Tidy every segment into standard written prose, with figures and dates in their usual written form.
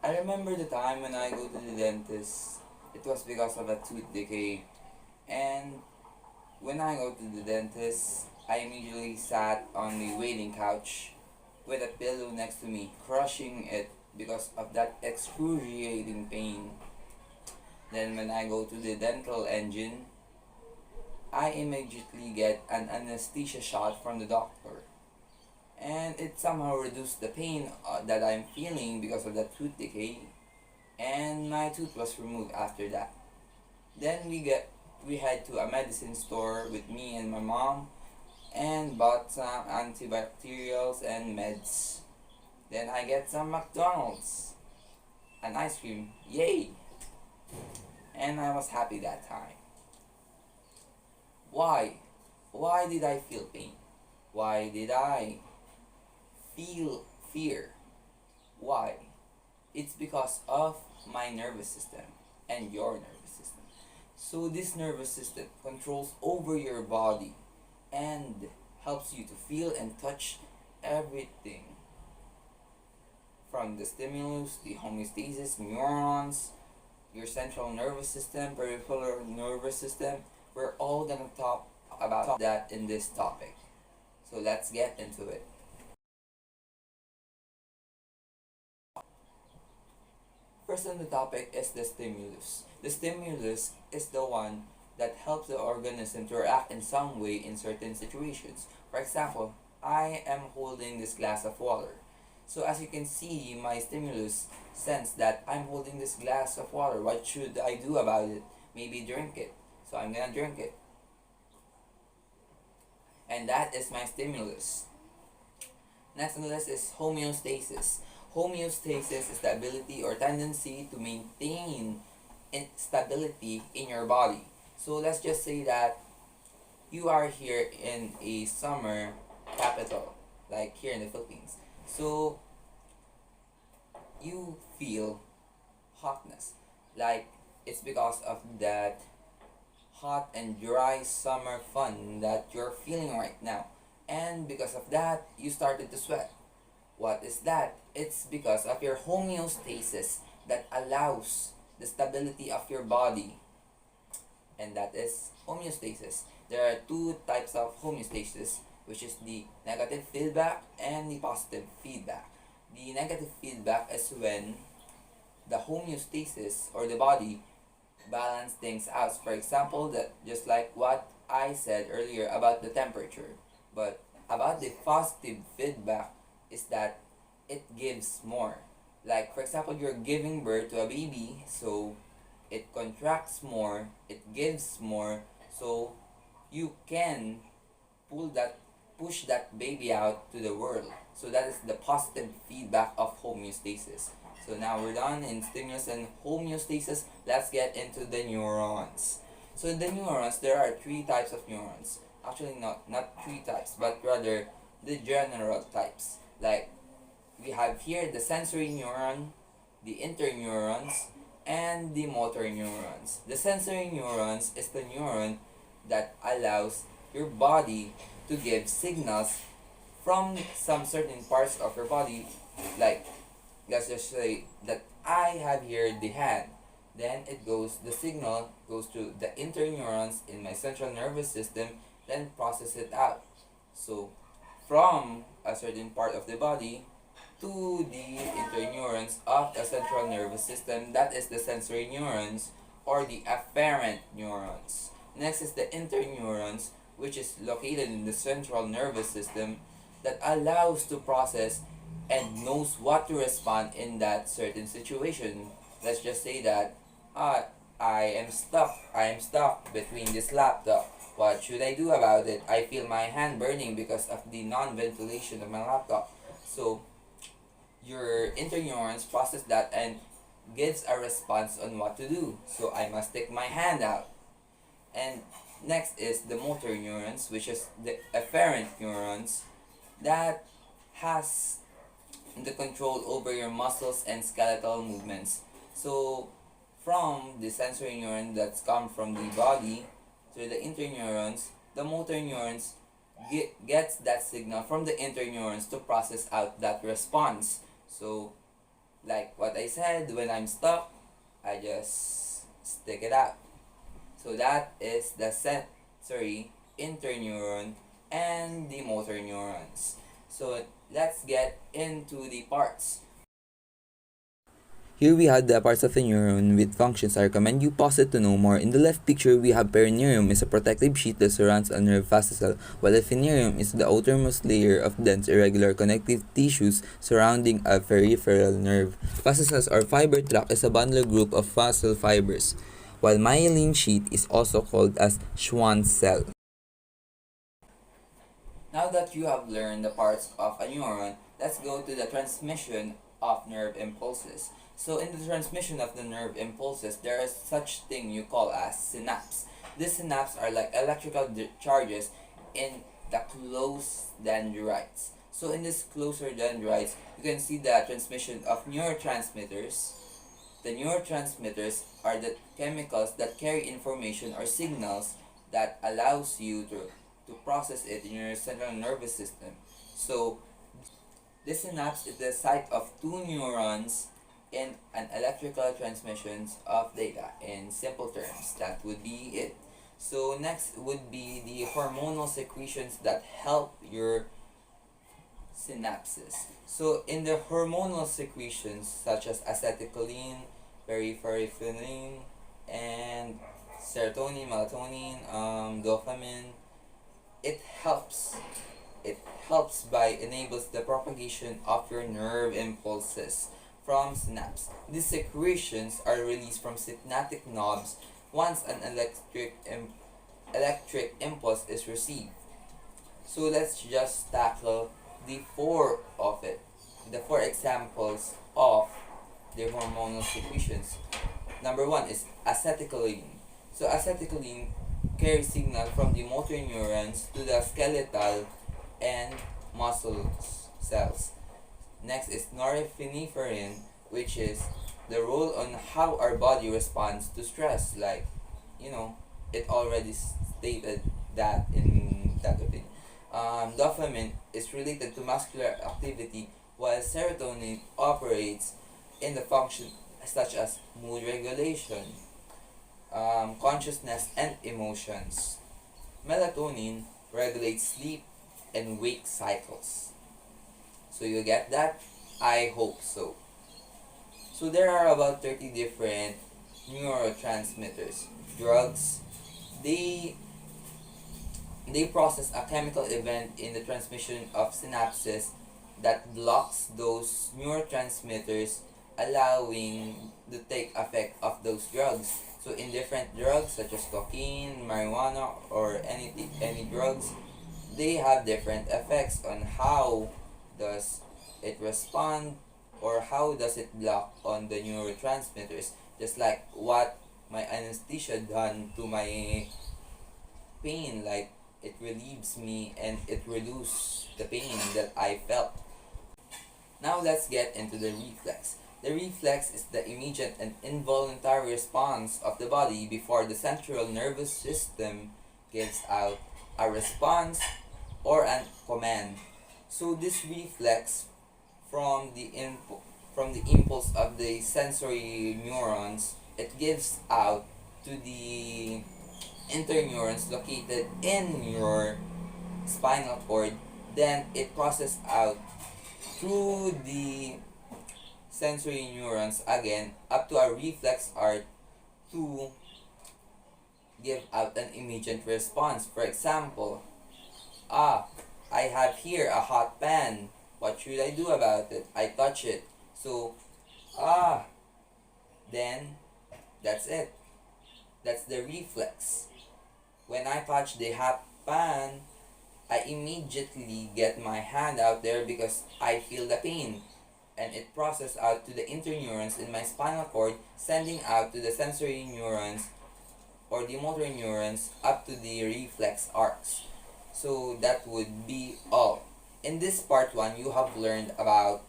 I remember the time when I go to the dentist. It was because of a tooth decay. And when I go to the dentist, I immediately sat on the waiting couch with a pillow next to me, crushing it because of that excruciating pain. Then when I go to the dental engine, I immediately get an anesthesia shot from the doctor. And it somehow reduced the pain that I'm feeling because of that tooth decay, and my tooth was removed after that. Then we head to a medicine store with me and my mom and bought some antibacterials and meds. Then I get some McDonald's, an ice cream, yay! And I was happy that time. Why? Why did I feel pain? Why did I feel fear? Why? It's because of my nervous system and your nervous system. So this nervous system controls over your body and helps you to feel and touch everything, from the stimulus, the homeostasis, neurons, your central nervous system, peripheral nervous system. We're all gonna talk about that in this topic. So let's get into it. First on the topic is the stimulus. The stimulus is the one that helps the organism to react in some way in certain situations. For example, I am holding this glass of water. So as you can see, my stimulus sense that I'm holding this glass of water. What should I do about it? Maybe drink it. So I'm gonna drink it. And that is my stimulus. Next on the list is homeostasis. Homeostasis is the ability or tendency to maintain stability in your body. So let's just say that you are here in a summer capital, like here in the Philippines. So you feel hotness, like it's because of that hot and dry summer fun that you're feeling right now. And because of that, you started to sweat. What is that? It's because of your homeostasis that allows the stability of your body. And that is homeostasis. There are two types of homeostasis, which is the negative feedback and the positive feedback. The negative feedback is when the homeostasis or the body balance things out. For example, that just like what I said earlier about the temperature. But about the positive feedback is that it gives more. Like for example, you're giving birth to a baby, so it contracts more, it gives more, so you can push that baby out to the world. So that is the positive feedback of homeostasis. So now we're done in stimulus and homeostasis. Let's get into the neurons. So in the neurons, there are three types of neurons. Actually, not three types, but rather the general types. Like we have here the sensory neuron, the interneurons, and the motor neurons. The sensory neurons is the neuron that allows your body to give signals from some certain parts of your body. Like let's just say that I have here the hand. Then the signal goes to the interneurons in my central nervous system, then process it out. So from a certain part of the body to the interneurons of the central nervous system, that is the sensory neurons or the afferent neurons. Next is the interneurons, which is located in the central nervous system, that allows to process and knows what to respond in that certain situation. Let's just say that I am stuck between this laptop. What should I do about it? I feel my hand burning because of the non-ventilation of my laptop. So your interneurons process that and gives a response on what to do. So I must stick my hand out. And next is the motor neurons, which is the afferent neurons that has the control over your muscles and skeletal movements. So from the sensory neuron that's come from the body to the interneurons, the motor neurons gets that signal from the interneurons to process out that response. So Like what I said, when I'm stuck, I just stick it out. So that is the sensory interneuron and the motor neurons. So let's get into the parts. Here we have the parts of a neuron with functions. I recommend you pause it to know more. In the left picture, we have perineurium is a protective sheet that surrounds a nerve fascicle, while ephemerum is the outermost layer of dense irregular connective tissues surrounding a peripheral nerve. Fascicles or fiber tract is a bundle group of fascicle fibers, while myelin sheath is also called as Schwann cell. Now that you have learned the parts of a neuron, let's go to the transmission of nerve impulses. So in the transmission of the nerve impulses, there is such thing you call as synapse. These synapses are like electrical charges in the closed dendrites. So in this closer dendrites, you can see the transmission of neurotransmitters. The neurotransmitters are the chemicals that carry information or signals that allows you to process it in your central nervous system. So this synapse is the site of two neurons in an electrical transmissions of data. In simple terms, that would be it. So next would be the hormonal secretions that help your synapses. So in the hormonal secretions such as acetylcholine, peripheral, and serotonin, melatonin, dopamine, it helps. It helps by enables the propagation of your nerve impulses from synapse. These secretions are released from synaptic knobs once an electric impulse is received. So let's just tackle the four examples of the hormonal secretions. Number one is acetylcholine. So acetylcholine carries signal from the motor neurons to the skeletal and muscle cells. Next is norepinephrine, which is the role on how our body responds to stress. Like, it already stated that in that opinion. Dopamine is related to muscular activity, while serotonin operates in the function such as mood regulation, consciousness, and emotions. Melatonin regulates sleep and wake cycles. So you get that? I hope so. So there are about 30 different neurotransmitters. Drugs, they they process a chemical event in the transmission of synapses that blocks those neurotransmitters, allowing the take effect of those drugs. So in different drugs such as cocaine, marijuana, or any drugs, they have different effects on how does it respond or how does it block on the neurotransmitters. Just like what my anesthesia done to my pain, like it relieves me and it reduces the pain that I felt. Now let's get into the reflex. The reflex is the immediate and involuntary response of the body before the central nervous system gives out a response or an command. So this reflex from the impulse of the sensory neurons, it gives out to the interneurons located in your spinal cord. Then it processes out through the sensory neurons again up to a reflex arc to give out an immediate response. For example, I have here a hot pan. What should I do about it? I touch it. So, then that's it. That's the reflex. When I touch the hot pan, I immediately get my hand out there because I feel the pain. And it processes out to the interneurons in my spinal cord, sending out to the sensory neurons or the motor neurons up to the reflex arcs. So that would be all. In this part 1, you have learned about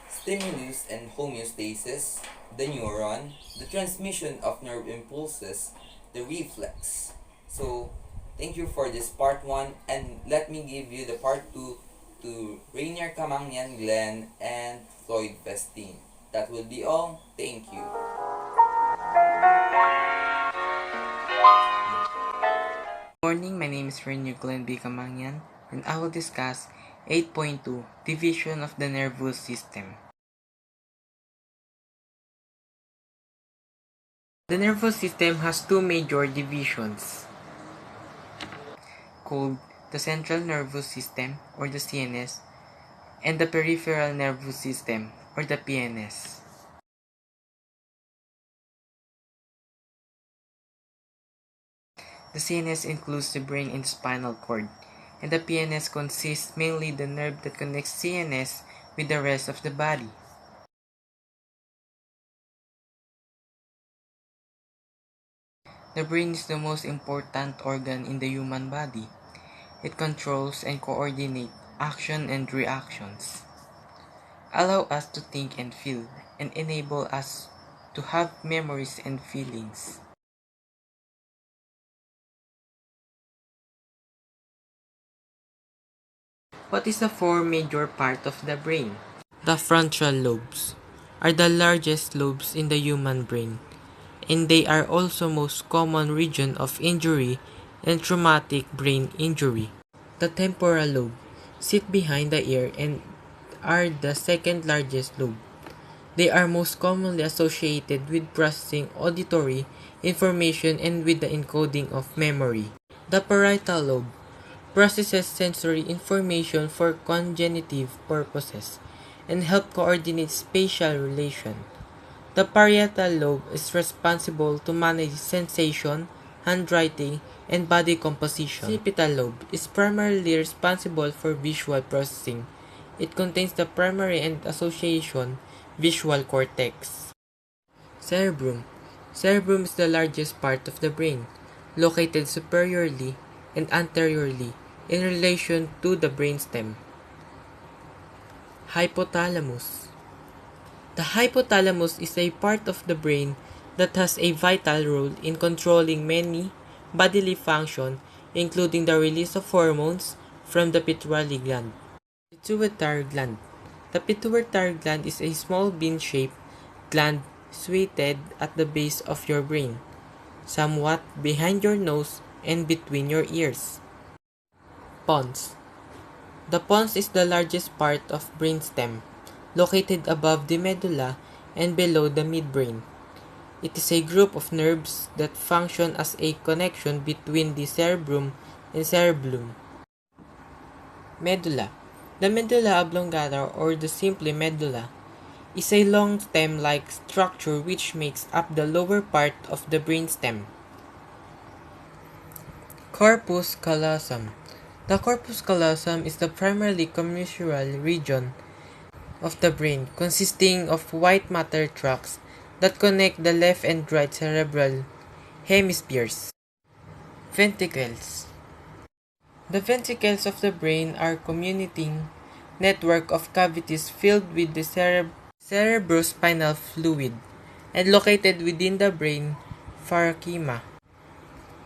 stimulus and homeostasis, the neuron, the transmission of nerve impulses, the reflex. So thank you for this part 1, and let me give you the part 2 to Reynir, Camangyan, Glenn, and Floyd, Festin. That will be all. Thank you. Morning, my name is Reynir Camangyan, and I will discuss 8.2 Division of the Nervous System. The nervous system has two major divisions, called the Central Nervous System, or the CNS, and the Peripheral Nervous System, or the PNS. The CNS includes the brain and spinal cord, and the PNS consists mainly the nerve that connects CNS with the rest of the body. The brain is the most important organ in the human body. It controls and coordinates action and reactions, allow us to think and feel, and enable us to have memories and feelings. What is the four major parts of the brain? The frontal lobes are the largest lobes in the human brain, and they are also most common region of injury and traumatic brain injury. The temporal lobe sit behind the ear and are the second largest lobe. They are most commonly associated with processing auditory information and with the encoding of memory. The parietal lobe processes sensory information for cognitive purposes and help coordinate spatial relation. The parietal lobe is responsible to manage sensation, handwriting, and body composition. The occipital lobe is primarily responsible for visual processing. It contains the primary and association visual cortex. Cerebrum. Cerebrum is the largest part of the brain, located superiorly and anteriorly in relation to the brainstem. Hypothalamus. The hypothalamus is a part of the brain that has a vital role in controlling many bodily functions, including the release of hormones from the pituitary gland. Pituitary gland. The pituitary gland is a small bean-shaped gland situated at the base of your brain, somewhat behind your nose and between your ears. Pons. The pons is the largest part of brainstem, located above the medulla and below the midbrain. It is a group of nerves that function as a connection between the cerebrum and cerebellum. Medulla. The medulla oblongata, or the simply medulla, is a long stem-like structure which makes up the lower part of the brainstem. Corpus callosum. The corpus callosum is the primarily commissural region of the brain, consisting of white matter tracts that connect the left and right cerebral hemispheres. Ventricles. The ventricles of the brain are communicating network of cavities filled with the cerebrospinal fluid and located within the brain parenchyma.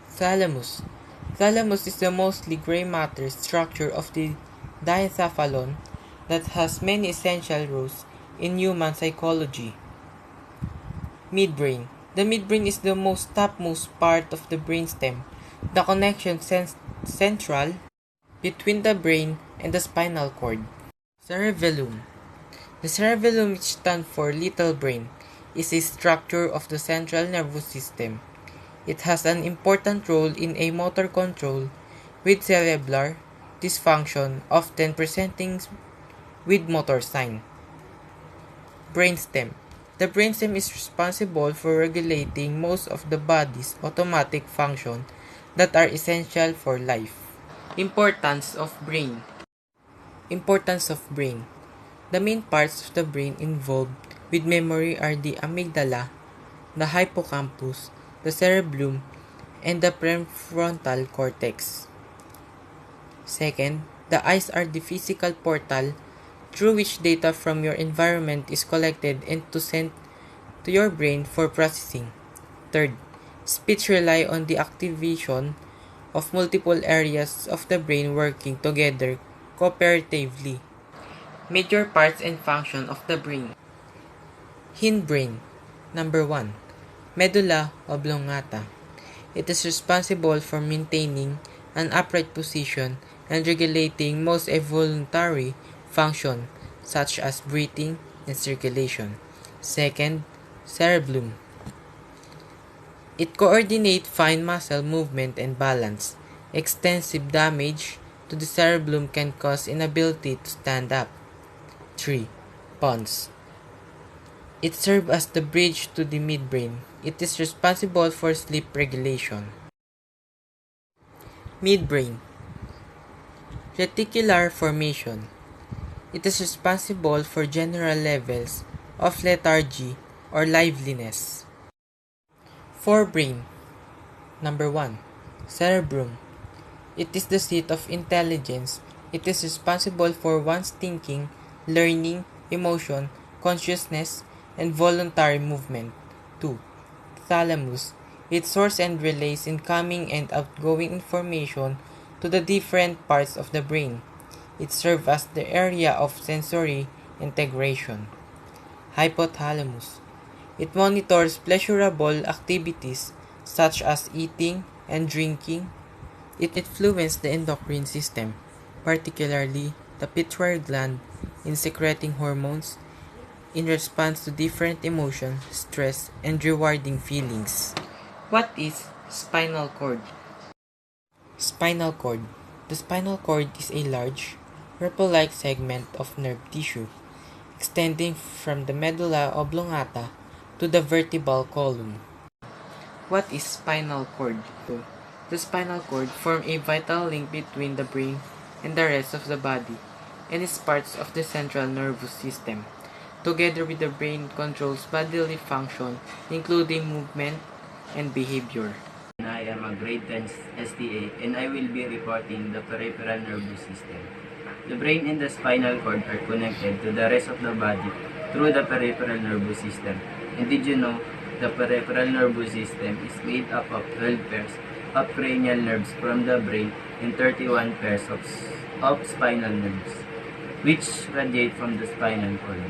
Thalamus. Thalamus is the mostly gray matter structure of the diencephalon that has many essential roles in human psychology. Midbrain. The midbrain is the topmost part of the brainstem, the connection central between the brain and the spinal cord. Cerebellum. The cerebellum, which stands for little brain, is a structure of the central nervous system. It has an important role in a motor control with cerebellar dysfunction often presenting with motor sign. Brainstem. The brainstem is responsible for regulating most of the body's automatic functions that are essential for life. Importance of brain. Importance of brain. The main parts of the brain involved with memory are the amygdala, the hippocampus, the cerebellum, and the prefrontal cortex. Second, the eyes are the physical portal through which data from your environment is collected and sent to your brain for processing. Third, speech relies on the activation of multiple areas of the brain working together cooperatively. Major parts and function of the brain. Hindbrain. Number 1. Medulla oblongata. It is responsible for maintaining an upright position and regulating most involuntary function such as breathing and circulation. Second, cerebellum. It coordinates fine muscle movement and balance. Extensive damage to the cerebellum can cause inability to stand up. 3. Pons. It serves as the bridge to the midbrain. It is responsible for sleep regulation. Midbrain. Reticular formation. It is responsible for general levels of lethargy or liveliness. Forebrain. Number 1. Cerebrum. It is the seat of intelligence. It is responsible for one's thinking, learning, emotion, consciousness, and voluntary movement. 2. Thalamus. It stores and relays incoming and outgoing information to the different parts of the brain. It serves as the area of sensory integration. Hypothalamus. It monitors pleasurable activities such as eating and drinking. It influences the endocrine system, particularly the pituitary gland, in secreting hormones in response to different emotions, stress, and rewarding feelings. What is spinal cord? Spinal cord. The spinal cord is a large, ripple-like segment of nerve tissue extending from the medulla oblongata to the vertebral column. What is spinal cord? The spinal cord forms a vital link between the brain and the rest of the body and is part of the central nervous system. Together with the brain, controls bodily function, including movement and behavior. I am a grade 10 STA and I will be reporting the peripheral nervous system. The brain and the spinal cord are connected to the rest of the body through the peripheral nervous system. And did you know the peripheral nervous system is made up of 12 pairs of cranial nerves from the brain and 31 pairs of spinal nerves, which radiate from the spinal cord.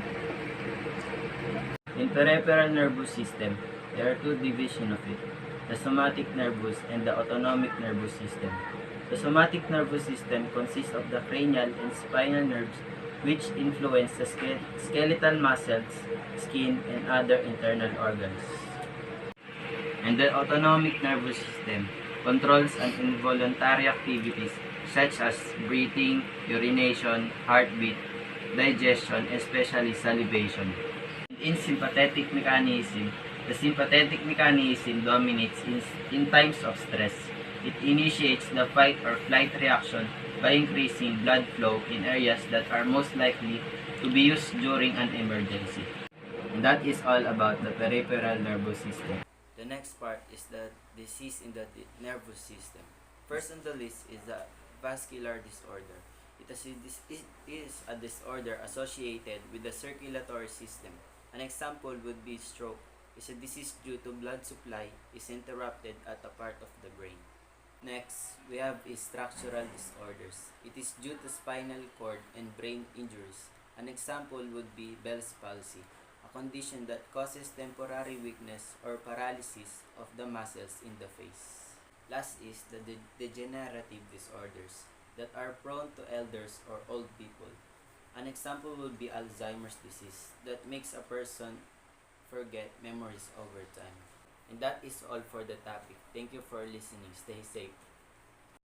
In peripheral nervous system, there are two divisions of it, the somatic nervous and the autonomic nervous system. The somatic nervous system consists of the cranial and spinal nerves which influence the skeletal muscles, skin, and other internal organs. And the autonomic nervous system controls an involuntary activities such as breathing, urination, heartbeat, digestion, especially salivation. In sympathetic mechanism, the sympathetic mechanism dominates in times of stress. It initiates the fight or flight reaction by increasing blood flow in areas that are most likely to be used during an emergency. And that is all about the peripheral nervous system. The next part is the disease in the nervous system. First on the list is the vascular disorder. It is a disorder associated with the circulatory system. An example would be stroke. It's a disease due to blood supply is interrupted at a part of the brain. Next, we have is structural disorders. It is due to spinal cord and brain injuries. An example would be Bell's palsy, a condition that causes temporary weakness or paralysis of the muscles in the face. Last is the degenerative disorders that are prone to elders or old people. An example would be Alzheimer's disease that makes a person forget memories over time. And that is all for the topic. Thank you for listening. Stay safe.